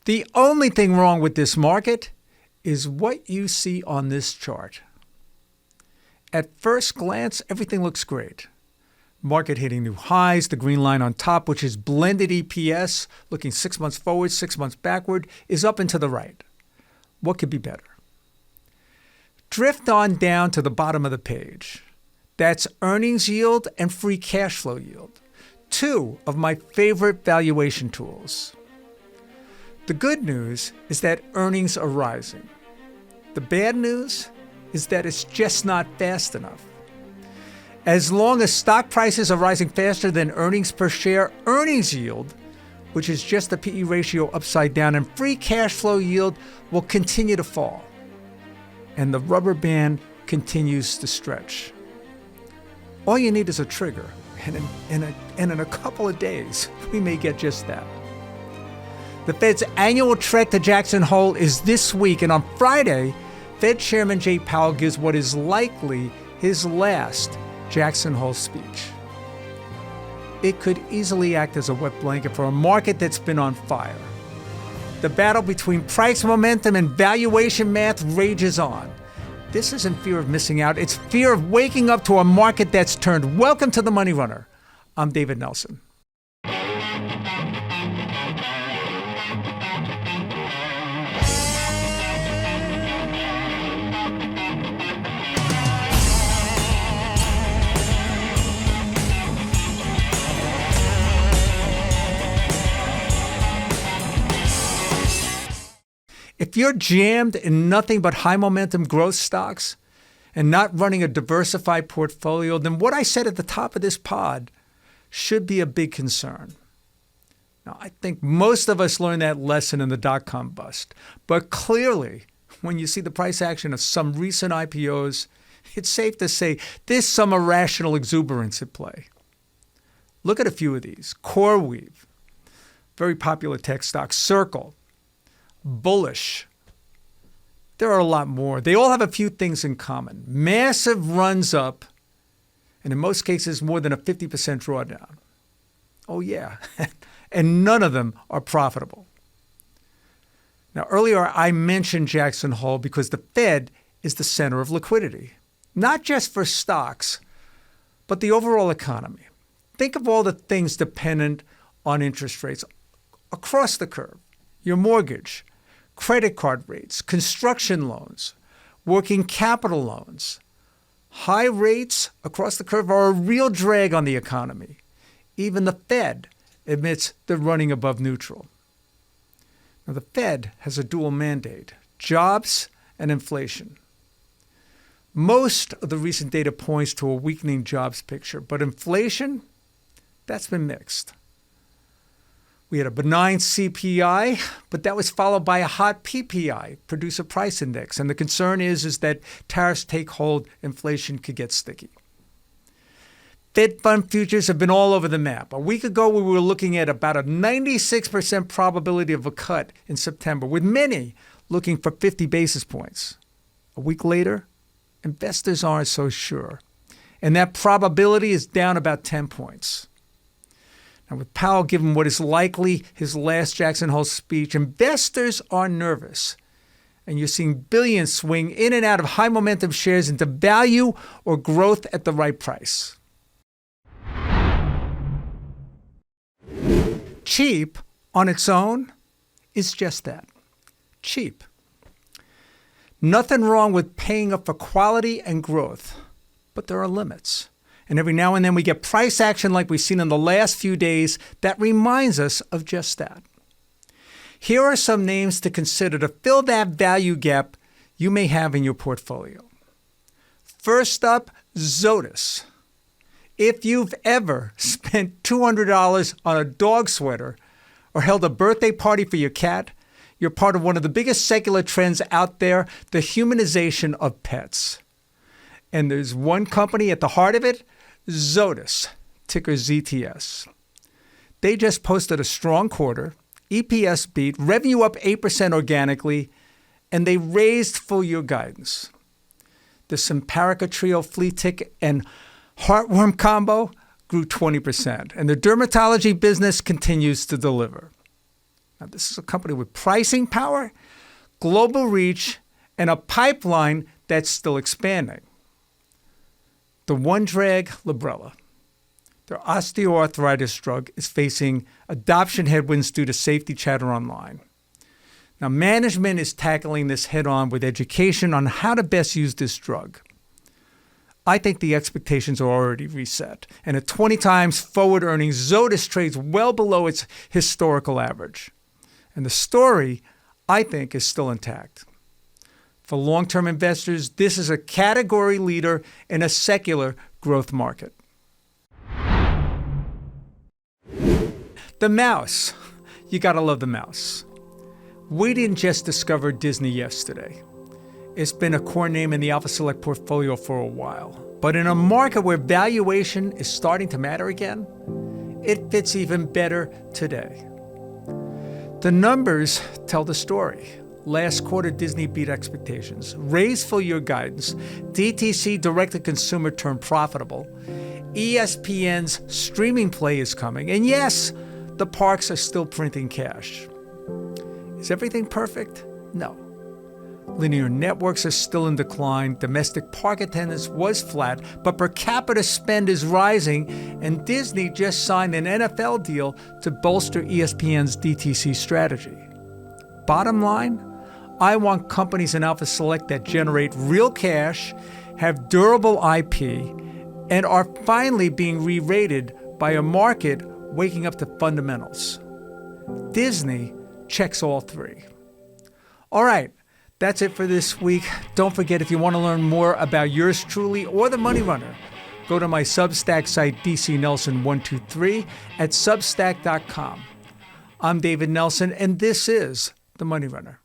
The only thing wrong with this market is what you see on this chart. At first glance, everything looks great. Market hitting new highs, the green line on top, which is blended EPS, looking 6 months forward, 6 months backward, is up and to the right. What could be better? Drift on down to the bottom of the page. That's earnings yield and free cash flow yield, two of my favorite valuation tools. The good news is that earnings are rising. The bad news is that it's just not fast enough. As long as stock prices are rising faster than earnings per share, earnings yield, which is just the PE ratio upside down, and free cash flow yield will continue to fall. And the rubber band continues to stretch. All you need is a trigger, and in a couple of days, we may get just that. The Fed's annual trek to Jackson Hole is this week, and on Friday, Fed Chairman Jay Powell gives what is likely his last Jackson Hole speech. It could easily act as a wet blanket for a market that's been on fire. The battle between price momentum and valuation math rages on. This isn't fear of missing out, it's fear of waking up to a market that's turned. Welcome to the Money Runner. I'm David Nelson. If you're jammed in nothing but high momentum growth stocks and not running a diversified portfolio, then what I said at the top of this pod should be a big concern. Now, I think most of us learned that lesson in the dot-com bust. But clearly, when you see the price action of some recent IPOs, it's safe to say there's some irrational exuberance at play. Look at a few of these. CoreWeave, very popular tech stock. Circle, bullish. There are a lot more. They all have a few things in common. Massive runs up, and in most cases, more than a 50% drawdown. Oh, yeah. And none of them are profitable. Now, earlier I mentioned Jackson Hole because the Fed is the center of liquidity, not just for stocks, but the overall economy. Think of all the things dependent on interest rates across the curve. Your mortgage, credit card rates, construction loans, working capital loans. High rates across the curve are a real drag on the economy. Even the Fed admits they're running above neutral. Now, the Fed has a dual mandate, jobs and inflation. Most of the recent data points to a weakening jobs picture, but inflation, that's been mixed. We had a benign CPI, but that was followed by a hot PPI, Producer Price Index. And the concern is that tariffs take hold, inflation could get sticky. Fed fund futures have been all over the map. A week ago, we were looking at about a 96% probability of a cut in September, with many looking for 50 basis points. A week later, investors aren't so sure. And that probability is down about 10 points. Now, with Powell giving what is likely his last Jackson Hole speech, investors are nervous. And you're seeing billions swing in and out of high momentum shares into value or growth at the right price. Cheap on its own is just that, cheap. Nothing wrong with paying up for quality and growth, but there are limits. And every now and then we get price action like we've seen in the last few days that reminds us of just that. Here are some names to consider to fill that value gap you may have in your portfolio. First up, Zoetis. If you've ever spent $200 on a dog sweater or held a birthday party for your cat, you're part of one of the biggest secular trends out there, the humanization of pets. And there's one company at the heart of it, Zoetis, ticker ZTS. They just posted a strong quarter, EPS beat, revenue up 8% organically, and they raised full-year guidance. The Simparica Trio flea tick and heartworm combo grew 20%, and the dermatology business continues to deliver. Now, this is a company with pricing power, global reach, and a pipeline that's still expanding. The one drag, Librela. Their osteoarthritis drug is facing adoption headwinds due to safety chatter online. Now, management is tackling this head-on with education on how to best use this drug. I think the expectations are already reset. And at 20 times forward earnings, Zoetis trades well below its historical average. And the story, I think, is still intact. For long-term investors, this is a category leader in a secular growth market. The mouse. You gotta love the mouse. We didn't just discover Disney yesterday. It's been a core name in the Alpha Select portfolio for a while. But in a market where valuation is starting to matter again, it fits even better today. The numbers tell the story. Last quarter, Disney beat expectations, raised full-year guidance, DTC direct-to-consumer turned profitable, ESPN's streaming play is coming, and yes, the parks are still printing cash. Is everything perfect? No. Linear networks are still in decline, domestic park attendance was flat, but per capita spend is rising, and Disney just signed an NFL deal to bolster ESPN's DTC strategy. Bottom line, I want companies in Alpha Select that generate real cash, have durable IP, and are finally being re-rated by a market waking up to fundamentals. Disney checks all three. All right, that's it for this week. Don't forget, if you want to learn more about yours truly or the Money Runner, go to my Substack site, dcnelson123 at substack.com. I'm David Nelson, and this is the Money Runner.